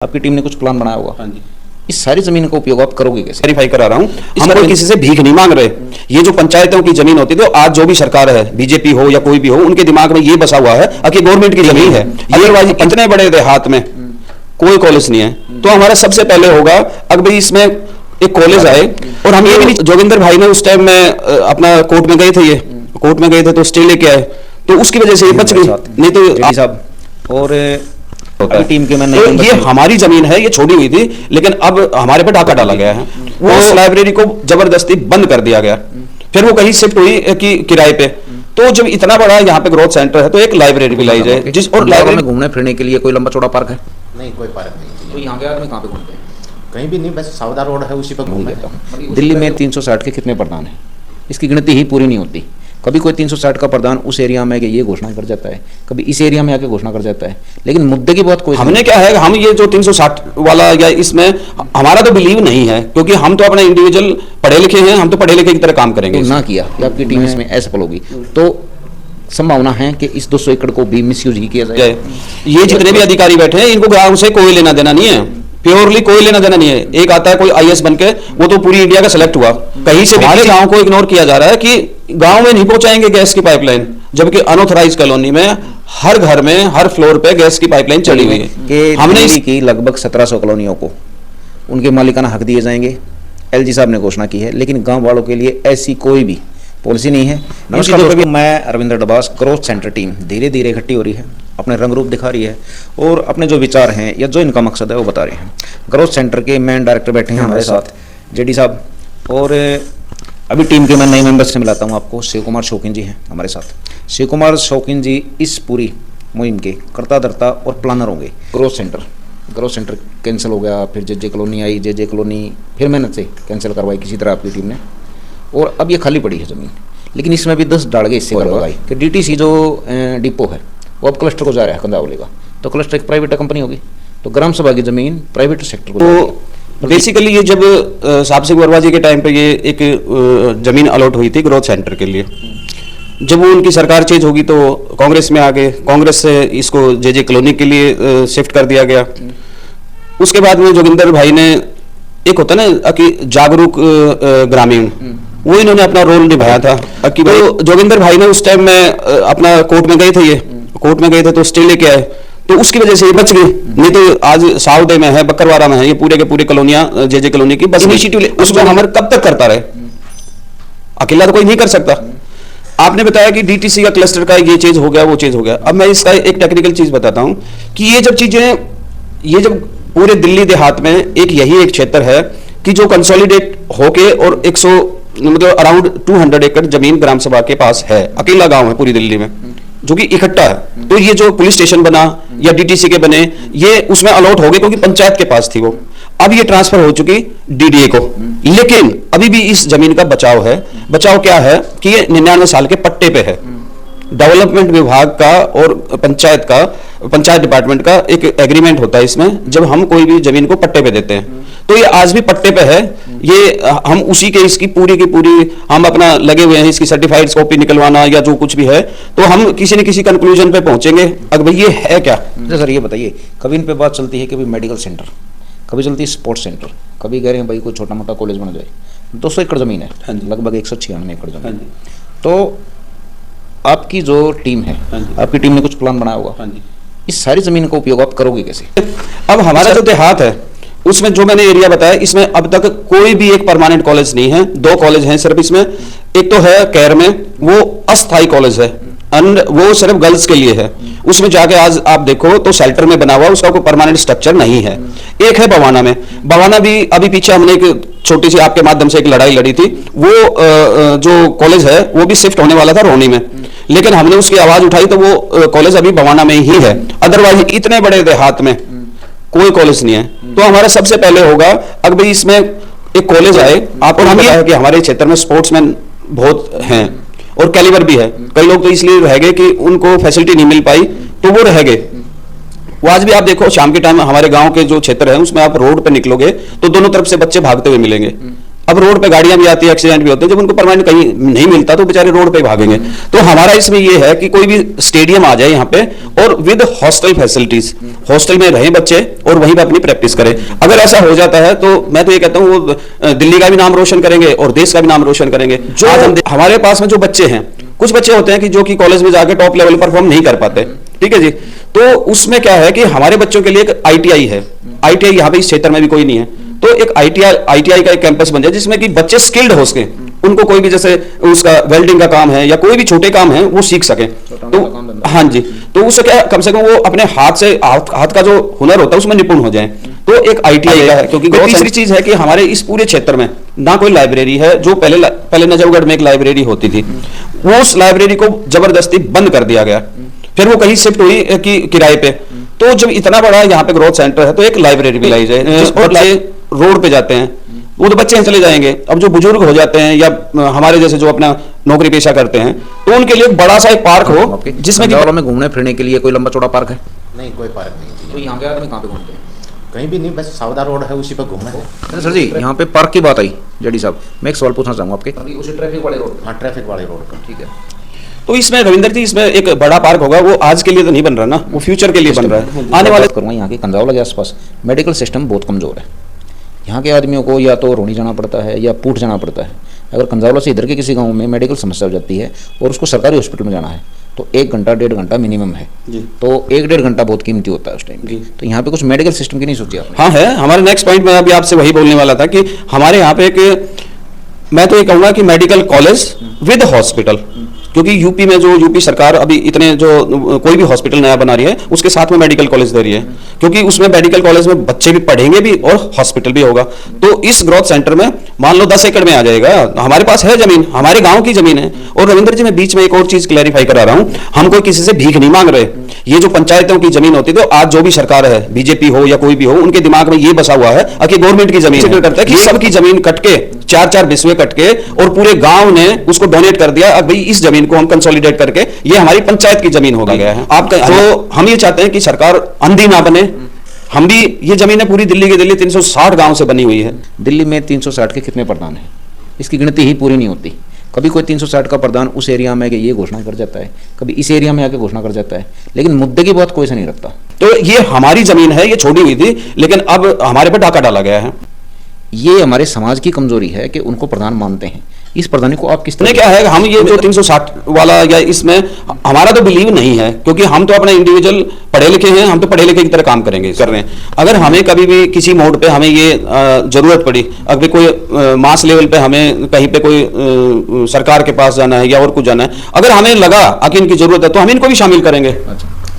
आपकी टीम ने कुछ प्लान बनाया होगा। हाँ जी। इस सारी जमीन का उपयोग आप करोगे कैसे? वेरीफाई करा रहा हूँ, हम कोई किसी से भीख नहीं मांग रहे। ये जो पंचायतों की जमीन होती है, तो आज जो भी सरकार है, बीजेपी हो या कोई भी हो, उनके दिमाग में ये बसा हुआ है कि गवर्नमेंट की जमीन है। अदरवाइज इतने बड़े देहात में कोई कॉलेज नहीं है, तो हमारा सबसे पहले होगा अगर भाई इसमें एक कॉलेज आए। और हम ये भी नहीं, जोगिंदर भाई ने उस टाइम में अपना कोर्ट में गए थे, ये कोर्ट में गए थे तो स्टे लेके आए, तो उसकी वजह से ये बच गई। नहीं तो साहब और टीम के मैंने तो ये हमारी जमीन है, ये छोड़ी हुई थी, लेकिन अब हमारे पे डाका डाला गया है। वो उस लाइब्रेरी को जबरदस्ती बंद कर दिया गया, फिर वो कहीं शिफ्ट हुई कि किराए पे। तो जब इतना बड़ा यहाँ पे ग्रोथ सेंटर है, तो एक लाइब्रेरी भी लाई जाए। जिस और लाइब्रेरी में घूमने फिरने के लिए कोई लंबा चौड़ा पार्क है? नहीं, कोई पार्क नहीं। तो यहाँ के आदमी कहाँ पे घूमते हैं? कहीं भी नहीं, बस सावदा रोड है, उसी पर घूम लेता हूँ। दिल्ली में 360 के कितने प्रधान हैं? इसकी गिनती ही पूरी नहीं होती। कभी कोई 360 का प्रधान उस एरिया में आके ये घोषणा कर जाता है, कभी इस एरिया में आके घोषणा कर जाता है, लेकिन मुद्दे की बात कोई हमने क्या है, हम ये जो 360 वाला या इसमें हमारा तो बिलीव नहीं है, क्योंकि हम तो अपने इंडिविजुअल पढ़े लिखे हैं, हम तो पढ़े लिखे की तरह काम करेंगे। तो ना किया कि आपकी टीम इसमें असफल होगी, तो संभावना है कि इस 200 एकड़ को भी मिसयूज ही किया जाए। ये जितने भी अधिकारी बैठे हैं, इनको गांव से कोई लेना देना नहीं है, प्योरली कोई लेना देना नहीं है। एक आता है कोई आईएएस बनके, वो तो पूरी इंडिया का सिलेक्ट हुआ, कहीं से हमारे गांव को इग्नोर किया जा रहा है कि गांव में नहीं पहुंचाएंगे गैस की पाइपलाइन, जबकि अनऑथराइज कॉलोनी में हर घर में हर फ्लोर पे गैस की पाइपलाइन चली हुई है। हमने इसकी लगभग 1700 कॉलोनियों को उनके मालिकाना हक दिए जाएंगे, एलजी साहब ने घोषणा की है, लेकिन गांव वालों के लिए ऐसी कोई भी पॉलिसी नहीं है। नमस्कार दोस्तों, मैं Arvinder Dabas. Growth centre team धीरे धीरे इकट्ठी हो रही है, अपने रंग रूप दिखा रही है और अपने जो विचार हैं या जो इनका मकसद है वो बता रहे हैं। ग्रोथ सेंटर के मेन डायरेक्टर बैठे हैं हमारे साथ, जेडी साहब, और अभी टीम के मैं नए मेंबर्स से मिलाता हूँ आपको। शिव कुमार शौकीन जी हैं हमारे साथ। शिव कुमार शौकीन जी इस पूरी मुहिम के कर्ता धर्ता और प्लानर होंगे। ग्रोथ सेंटर कैंसिल हो गया, फिर जे कॉलोनी आई, जे कॉलोनी फिर मेहनत से कैंसिल करवाई किसी तरह आपकी टीम ने, और अब ये खाली पड़ी है ज़मीन। लेकिन इसमें भी 10 डाल गए इससे करवाई कि डीटीसी जो डिपो है वो अब क्लस्टर को जा रहा है कंदावली का, तो क्लस्टर एक प्राइवेट कंपनी होगी, तो ग्राम सभा की ज़मीन प्राइवेट सेक्टर को। तो बेसिकली ये जब साहब सिंह वर्मा जी के टाइम पे ये एक जमीन अलॉट हुई थी ग्रोथ सेंटर के लिए, जब वो उनकी सरकार चेंज होगी तो कांग्रेस में आ गए, कांग्रेस से इसको जे कॉलोनी के लिए शिफ्ट कर दिया गया। उसके बाद में जोगिंदर भाई ने, एक होता ना कि जागरूक ग्रामीण, वो इन्होंने अपना रोल निभाया था कि भाई जोगिंदर भाई ने उस टाइम में अपना कोर्ट में गए थे, ये कोर्ट में गए थे तो स्टे लेके आए, तो उसकी वजह से ये बच गई। नहीं तो आज साउडे में है, बकरवाड़ा में है, ये पूरे के पूरे कॉलोनियां जे कॉलोनी की बस इनिशिएटिव उसको हमारे कब तक करता रहे, अकेला तो कोई नहीं कर सकता। आपने बताया कि डीटीसी का क्लस्टर का ये चीज हो गया, वो चीज हो गया। अब मैं इसका एक टेक्निकल चीज बताता हूं कि ये जब पूरे दिल्ली देहात में यही एक क्षेत्र है कि जो कंसोलिडेट होके और 100 मतलब अराउंड 200 एकड़ जमीन ग्राम सभा के पास है, अकेला गांव है पूरी दिल्ली में जो कि इकट्ठा है। तो ये जो पुलिस स्टेशन बना या डीटीसी के बने, ये उसमें अलॉट हो गए क्योंकि पंचायत के पास थी वो। अब ये ट्रांसफर हो चुकी डीडीए को, लेकिन अभी भी इस जमीन का बचाव है। बचाव क्या है कि ये 99 साल के पट्टे पे है। डेवलपमेंट विभाग का और पंचायत डिपार्टमेंट का एक एग्रीमेंट होता है इसमें, जब हम कोई भी जमीन को पट्टे पे देते हैं, तो ये आज भी पट्टे पे है। ये हम उसी के इसकी पूरी की पूरी हम अपना लगे हुए हैं, इसकी सर्टिफाइड कॉपी निकलवाना या जो कुछ भी है, तो हम किसी न किसी कंक्लूजन पे पहुंचेंगे। अब भाई ये है क्या? सर ये बताइए, कभी इन पे बात चलती है कि मेडिकल सेंटर, कभी चलती है स्पोर्ट्स सेंटर, कभी कह रहे हैं भाई कोई छोटा मोटा कॉलेज बना जाए। 200 एकड़ जमीन है, लगभग 196 एकड़ जमीन। तो आपकी जो टीम है, आपकी टीम ने कुछ प्लान बनाया होगा। इस सारी जमीन का उपयोग आप करोगे कैसे? अब हमारा जो देहात है उसमें जो मैंने एरिया बताया, इसमें अब तक कोई भी एक परमानेंट कॉलेज नहीं है। 2 कॉलेज हैं सिर्फ इसमें। एक तो है कैर में, वो अस्थायी कॉलेज है, वो सिर्फ गर्ल्स के लिए है। उसमें जाके आज आप देखो तो शेल्टर में बना हुआ, उसका कोई परमानेंट स्ट्रक्चर नहीं है। एक है बवाना में, बवाना भी अभी पीछे हमने एक छोटी सी आपके माध्यम से एक लड़ाई लड़ी थी, वो जो कॉलेज है वो भी शिफ्ट होने वाला था रोहनी में, लेकिन हमने उसकी आवाज उठाई तो वो कॉलेज अभी बवाना में ही है। अदरवाइज इतने बड़े देहात में कोई कॉलेज नहीं है। तो हमारा सबसे पहले होगा अगर भाई इसमें एक कॉलेज आए। आपको हम ये है कि हमारे क्षेत्र में स्पोर्ट्समैन बहुत हैं और कैलिबर भी है। कई लोग तो इसलिए रह गए कि उनको फैसिलिटी नहीं मिल पाई, तो वो रह गए। वो आज भी आप देखो शाम के टाइम हमारे गांव के जो क्षेत्र है उसमें आप रोड पे निकलोगे तो दोनों तरफ से बच्चे भागते हुए मिलेंगे। अब रोड पे गाड़ियां भी आती है, एक्सीडेंट भी होते हैं, जब उनको परमानेंट कहीं नहीं मिलता तो बेचारे रोड पे भागेंगे। तो हमारा इसमें ये है कि कोई भी स्टेडियम आ जाए यहाँ पे और विद हॉस्टल फैसिलिटीज, हॉस्टल में रहे बच्चे और वहीं पे अपनी प्रैक्टिस करें। अगर ऐसा हो जाता है तो मैं तो ये कहता हूँ वो दिल्ली का भी नाम रोशन करेंगे और देश का भी नाम रोशन करेंगे। जो हमारे पास में जो बच्चे हैं, कुछ बच्चे होते हैं कि जो कि कॉलेज में जाके टॉप लेवल परफॉर्म नहीं कर पाते, ठीक है जी, तो उसमें क्या है कि हमारे बच्चों के लिए एक आईटीआई है। आईटीआई यहाँ पे इस क्षेत्र में भी कोई नहीं है, तो एक आईटीआई का एक कैंपस बन जाए जिसमें कि बच्चे स्किल्ड हो सके, उनको कोई भी जैसे उसका वेल्डिंग का काम है या कोई भी छोटे काम है वो सीख सके। तो हाँ जी, तो उससे क्या कम से कम वो अपने हाथ का जो हुनर होता है उसमें निपुण हो जाए। तो एक आईटीआई का है, क्योंकि तीसरी चीज है कि हमारे इस पूरे क्षेत्र में ना कोई लाइब्रेरी है। जो पहले नजफगढ़ में एक लाइब्रेरी होती थी, वो उस लाइब्रेरी को जबरदस्ती बंद कर दिया गया, फिर वो कहीं शिफ्ट हुई कि किराए पे। तो जब इतना बड़ा यहाँ पे ग्रोथ सेंटर है तो एक लाइब्रेरी भी लाई जाए। बच्चे रोड पे जाते हैं वो तो बच्चे चले जाएंगे, अब जो बुजुर्ग हो जाते हैं या हमारे जैसे जो अपना नौकरी पेशा करते हैं तो उनके लिए बड़ा सा एक पार्क हो जिसमें में घूमने फिरने के लिए कोई लंबा चौड़ा पार्क है? नहीं, कोई पार्क नहीं जी। तो यहाँ के आदमी कहाँ पे घूमते हैं? कहीं भी नहीं, बस सावदा रोड है उसी पर घूमे। सर जी, यहाँ पे पार्क की बात आई जेडी साहब, मैं एक सवाल पूछना चाहूँगा आपके, उसी ट्रैफिक वाले रोड? हाँ, ट्रैफिक वाले रोड पर। ठीक है। तो इसमें रविंदर जी इसमें एक बड़ा पार्क होगा, वो आज के लिए तो नहीं बन रहा ना, वो फ्यूचर के लिए बन रहा है। आने वाले करूँगा, यहाँ के कंजावला के आसपास मेडिकल सिस्टम बहुत कमजोर है। यहाँ के आदमियों को या तो रोहनी जाना पड़ता है या पूठ जाना पड़ता है। अगर कंजावला से इधर के किसी गांव में मेडिकल समस्या हो जाती है और उसको सरकारी हॉस्पिटल में जाना है तो 1 घंटा 1.5 घंटा मिनिमम है जी। तो 1-1.5 घंटा बहुत कीमती होता है उस टाइम। तो यहाँ पे कुछ मेडिकल सिस्टम की नहीं सोची आपने? हाँ है, हमारे नेक्स्ट पॉइंट में अभी आपसे वही बोलने वाला था कि हमारे यहाँ पे एक, मैं तो ये कहूँगा कि मेडिकल कॉलेज विद हॉस्पिटल, क्योंकि यूपी में जो यूपी सरकार अभी इतने जो कोई भी हॉस्पिटल नया बना रही है उसके साथ में मेडिकल कॉलेज दे रही है, क्योंकि उसमें मेडिकल कॉलेज में बच्चे भी पढ़ेंगे भी और हॉस्पिटल भी होगा। तो इस ग्रोथ सेंटर में मान लो 10 एकड़ में आ जाएगा, हमारे पास है जमीन, हमारे गांव की जमीन है। और रविंद्र जी मैं बीच में एक और चीज क्लैरिफाई करा रहा हूं, हम कोई किसी से भीख नहीं मांग रहे। ये जो पंचायतों की जमीन होती है, तो आज जो भी सरकार है, बीजेपी हो या कोई भी हो, उनके दिमाग में ये बसा हुआ है कि गवर्नमेंट की जमीन करता है कि सबकी जमीन कट के 4-4 बिस्वे कट के और पूरे गांव ने उसको डोनेट कर दिया। अब भाई इस जमीन को हम कंसोलिडेट करके ये हमारी पंचायत की जमीन हो गया है आपका। तो हम ये चाहते हैं कि सरकार अंधी ना बने। हम भी, ये जमीन है पूरी दिल्ली की दिल्ली 360 गांव से बनी हुई है। दिल्ली में 360 के कितने प्रधान हैं? इसकी गिनती ही पूरी नहीं होती। कभी कोई 360 का प्रधान उस एरिया में ये घोषणा कर जाता है, कभी इस एरिया में आके घोषणा कर जाता है, लेकिन मुद्दे की बात कोई से नहीं रखता। तो ये हमारी जमीन है, ये छोड़ी हुई थी, लेकिन अब हमारे पर डाका डाला गया है। ये हमारे समाज की कमजोरी है कि उनको प्रधान मानते हैं। इस प्रधानी को आप किस तरह? क्या है, हम ये जो 360 वाला या इसमें हमारा तो बिलीव नहीं है, क्योंकि हम तो अपने इंडिविजुअल पढ़े लिखे हैं, हम तो पढ़े लिखे की तरह काम करेंगे कर रहे हैं। अगर हमें कभी भी किसी मोड पे हमें ये जरूरत पड़ी, अगर कोई मास लेवल पे हमें कहीं पे कोई सरकार के पास जाना है या और कुछ जाना है, अगर हमें लगा कि इनकी जरूरत है तो हम इनको भी शामिल करेंगे।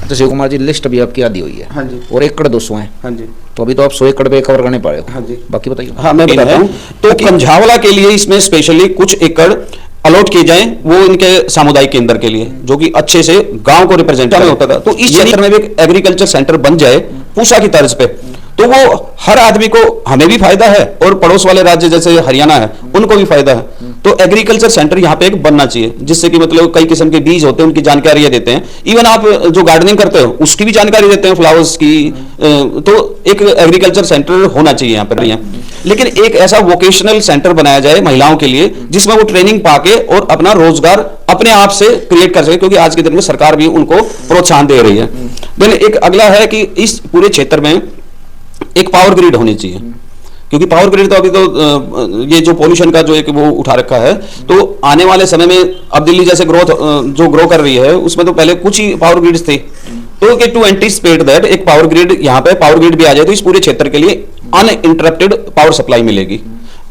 तो शिव कुमार जी, लिस्ट अभी आपकी आधी हुई है। हाँ जी। और 1 एकड़ 200 है। हाँ जी। तो अभी तो आप 100 एकड़ पे कवर करने पा रहे हो। हाँ जी। बाकी बताइए। हाँ, मैं बताता हूँ। तो कंझावला के लिए इसमें स्पेशली कुछ एकड़ अलॉट किए जाएं, वो इनके सामुदायिक केंद्र के लिए, जो कि अच्छे से गांव को रिप्रेजेंट होता था। तो इस क्षेत्र में भी एक एग्रीकल्चर सेंटर बन जाए पूसा की तर्ज पे, तो वो हर आदमी को, हमें भी फायदा है और पड़ोस वाले राज्य जैसे हरियाणा है उनको भी फायदा है। तो एग्रीकल्चर सेंटर यहाँ पे एक बनना चाहिए, जिससे कि मतलब कई किस्म के बीज होते हैं उनकी जानकारी देते हैं। इवन आप जो गार्डनिंग करते हो उसकी भी जानकारी देते हैं, फ्लावर्स की। तो एक एग्रीकल्चर सेंटर होना चाहिए यहाँ पर। लेकिन एक ऐसा वोकेशनल सेंटर बनाया जाए महिलाओं के लिए, जिसमें वो ट्रेनिंग पाके और अपना रोजगार अपने आप से क्रिएट कर सके, क्योंकि आज के दिन में सरकार भी उनको प्रोत्साहन दे रही है। देन एक अगला है कि इस पूरे क्षेत्र में एक पावर ग्रिड होनी चाहिए, क्योंकि पावर ग्रिड तो अभी तो ये जो पॉल्यूशन का जो एक वो उठा रखा है, तो आने वाले समय में अब दिल्ली जैसे जो ग्रो कर रही है उसमें तो पहले कुछ ही पावर ग्रिड्स थे। तो टू एंटीसिपेट दैट एक पावर ग्रिड, यहाँ पे पावर ग्रिड भी आ जाए तो इस पूरे क्षेत्र के लिए अनइंटरप्टेड पावर सप्लाई मिलेगी,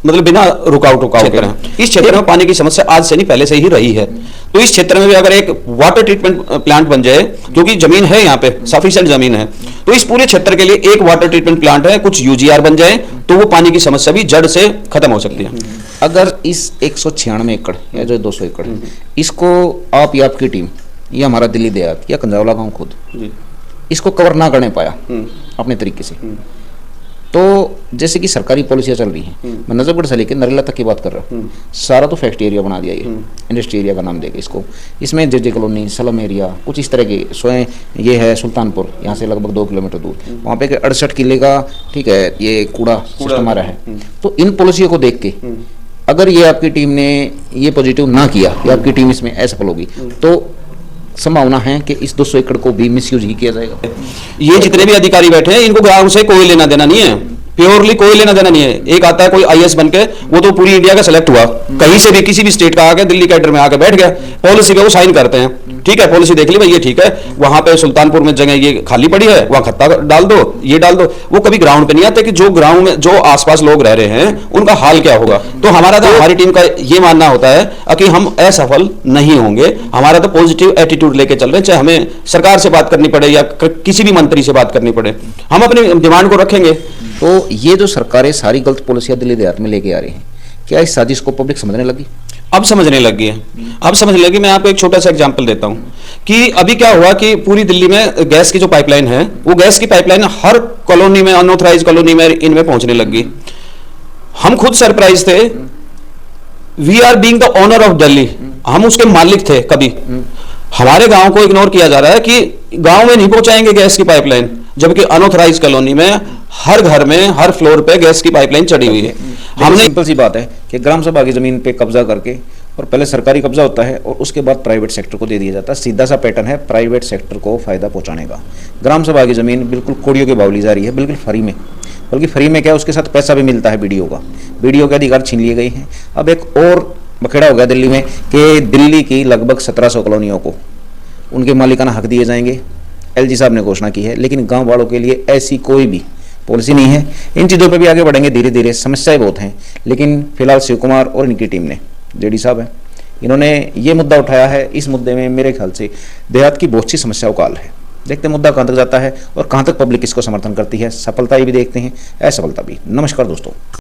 मतलब बिना रुकावट इस क्षेत्र में पानी की समस्या आज से नहीं पहले से ही रही है। तो इस क्षेत्र में भी अगर एक वाटर ट्रीटमेंट प्लांट बन जाए, क्योंकि जमीन है यहाँ पे सफिशिएंट जमीन है, तो इस पूरे क्षेत्र के लिए एक वाटर ट्रीटमेंट प्लांट है, कुछ यूजीआर बन जाए तो वो पानी की समस्या भी जड़ से खत्म हो सकती है। अगर इस 196 एकड़ या जो 200 एकड़ इसको आप या आपकी टीम या हमारा दिल्ली देहात या कंजावला गांव खुद इसको कवर ना करने पाया अपने तरीके से, तो जैसे कि सरकारी पॉलिसियाँ चल रही हैं, मैं नजफगढ़ से लेकर नरेला तक की बात कर रहा हूँ, सारा तो फैक्ट्री एरिया बना दिया, ये इंडस्ट्री एरिया का नाम देगा इसको। इसमें जे कॉलोनी, सलम एरिया, कुछ इस तरह के स्वयं ये है सुल्तानपुर, यहाँ से लगभग 2 किलोमीटर दूर, वहाँ पे 68 किले का ठीक है ये कूड़ा सिस्टम आ रहा है। तो इन पॉलिसियों को देख के अगर ये आपकी टीम ने ये पॉजिटिव ना किया या आपकी टीम इसमें असफल होगी तो संभावना है कि इस 200 एकड़ को भी मिसयूज ही किया जाएगा। ये जितने भी अधिकारी बैठे हैं इनको ग्राउंड से कोई लेना देना नहीं है, प्योरली कोई लेना देना नहीं है। एक आता है कोई आईएएस बन के, वो तो पूरी इंडिया का सेलेक्ट हुआ, कहीं से भी किसी भी स्टेट का आके दिल्ली कैडर में आके बैठ गया, पॉलिसी पे वो साइन करते हैं, ठीक है पॉलिसी देख ली भाई ये ठीक है, वहां पे सुल्तानपुर में जगह ये खाली पड़ी है, वहां खत्ता डाल दो, ये डाल दो। वो कभी ग्राउंड पे नहीं आते कि जो ग्राउंड में जो आसपास लोग रह रहे हैं उनका हाल क्या होगा। तो हमारा तो हमारी टीम का ये मानना होता है कि हम असफल नहीं होंगे, हमारा तो पॉजिटिव एटीट्यूड लेके चल रहे हैं, चाहे हमें सरकार से बात करनी पड़े या किसी भी मंत्री से बात करनी पड़े, हम अपनी डिमांड को रखेंगे। तो ये जो सरकारें सारी गलत पॉलिसियां दिल्ली देहात में लेके आ रही हैं, क्या इस साजिश को पब्लिक समझने लगी? अब समझने लगी है, अब समझने लगी। मैं आपको एक छोटा सा एग्जांपल देता हूं कि अभी क्या हुआ कि पूरी दिल्ली में गैस की जो पाइपलाइन है, वो गैस की पाइपलाइन हर कॉलोनी में, अनऑथराइज कॉलोनी में इनमें पहुंचने लगी। हम खुद सरप्राइज थे, we are being the owner of Delhi, हम उसके मालिक थे। कभी हमारे गांव को इग्नोर किया जा रहा है कि गांव में नहीं पहुंचाएंगे गैस की पाइपलाइन, जबकि अनऑथराइज कॉलोनी में हर घर में हर फ्लोर पे गैस की पाइपलाइन चढ़ी हुई है। हमने सिंपल सी बात है कि ग्राम सभा की जमीन पे कब्जा करके, और पहले सरकारी कब्जा होता है और उसके बाद प्राइवेट सेक्टर को दे दिया जाता है। सीधा सा पैटर्न है प्राइवेट सेक्टर को फायदा पहुंचाने का। ग्राम सभा की जमीन बिल्कुल कोड़ियों के भाव ली जा रही है, बिल्कुल फ्री में, बल्कि फ्री में क्या उसके साथ पैसा भी मिलता है बीडीओ का। बीडीओ के अधिकार छीन लिए गए हैं। अब एक और बखेड़ा हो गया दिल्ली में कि दिल्ली की लगभग 1700 कॉलोनियों को उनके मालिकाना हक दिए जाएंगे। एलजी साहब ने घोषणा की है, लेकिन गांव वालों के लिए ऐसी कोई भी पॉलिसी नहीं है। इन चीज़ों पे भी आगे बढ़ेंगे धीरे धीरे, समस्याएं बहुत हैं, लेकिन फिलहाल शिव कुमार और इनकी टीम ने, जेडी साहब है, इन्होंने ये मुद्दा उठाया है। इस मुद्दे में मेरे ख्याल से देहात की बहुत सी समस्याओं का हल है। देखते हैं मुद्दा कहाँ तक जाता है और कहाँ तक पब्लिक इसको समर्थन करती है। सफलता भी देखते हैं, असफलता भी। नमस्कार दोस्तों।